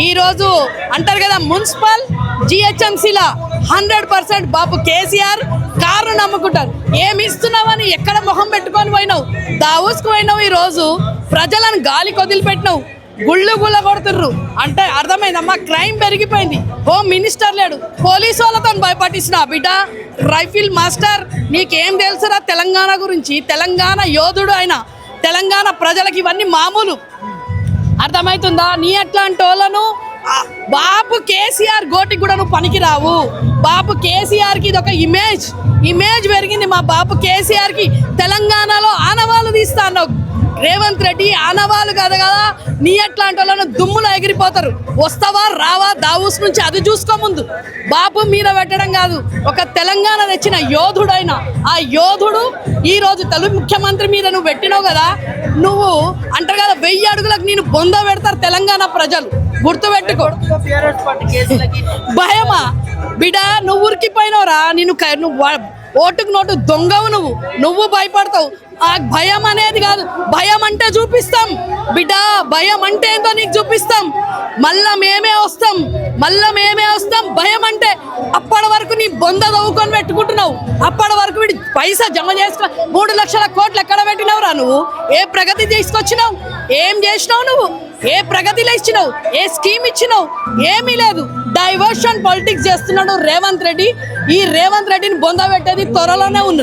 ఈ రోజు అంటారు కదా మున్సిపల్ జిహెచ్ఎంసీలా 100% బాబు కేసీఆర్ కారు నమ్ముకుంటారు. ఏమి ఇస్తున్నావని ఎక్కడ మొహం పెట్టుకొని పోయినావు, దావూస్కు పోయినావు, ఈ రోజు ప్రజలను గాలి వదిలిపెట్టినావు, గుళ్ళు గుళ్ళ కొడుతుర్రు అంటే అర్థమైందమ్మా. క్రైమ్ పెరిగిపోయింది, హోమ్ మినిస్టర్ లేడు, పోలీసు వాళ్ళతో భయపట్టిస్తున్నా. బిడ్డ రైఫిల్ మాస్టర్ నీకేం తెలుసురా తెలంగాణ గురించి? తెలంగాణ యోధుడు అయినా తెలంగాణ ప్రజలకు ఇవన్నీ మామూలు, అర్థమవుతుందా? నీ అట్లాంటి వాళ్ళను బాబు కేసీఆర్ గోటికి కూడా నువ్వు పనికిరావు. బాబు కేసీఆర్కి ఇది ఒక ఇమేజ్ పెరిగింది. మా బాబు కేసీఆర్కి తెలంగాణలో ఆనవాళ్ళు తీస్తాను. రేవంత్ రెడ్డి ఆనవాళ్ళు కదా కదా, నీ అట్లాంటి వాళ్ళను దుమ్ములో ఎగిరిపోతారు. వస్తావా రావా దావూస్ నుంచి అది చూసుకో ముందు. బాబు మీద పెట్టడం కాదు, ఒక తెలంగాణ తెచ్చిన యోధుడైన ఆ యోధుడు ఈరోజు తెలుగు ముఖ్యమంత్రి మీద నువ్వు పెట్టినావు కదా. నువ్వు అంటారు కదా 1000 అడుగులకు నేను బొంద పెడతారు తెలంగాణ ప్రజలు, గుర్తుపెట్టుకో. భయమా బిడ్డ? నువ్వు ఉరికిపోయినవురా, నువ్వు ఓటుకు నోటు దొంగవు, నువ్వు భయపడతావు. ఆ భయం అనేది కాదు, భయం అంటే చూపిస్తాం బిడ్డ, భయం అంటే ఏంటో నీకు చూపిస్తాం. మళ్ళా మేమే వస్తాం. భయం అంటే అప్పటి వరకు నీ బొంద దవ్వుకొని పెట్టుకుంటున్నావు. అప్పటి వరకు వీడి పైసా జమ చేసుకున్నా 3 లక్షల కోట్లు ఎక్కడ పెట్టినావురా నువ్వు? ఏ ప్రగతి తీసుకొచ్చినావు? ఏం చేసినావు నువ్వు? ఏ ప్రగతిలో ఇచ్చినావు? ఏ స్కీమ్ ఇచ్చినావు? ఏమీ లేదు. డైవర్షన్ పాలిటిక్స్ చేస్తున్నాడు రేవంత్ రెడ్డి. ఈ రేవంత్ రెడ్డిని బొంద పెట్టేది త్వరలోనే ఉన్నది.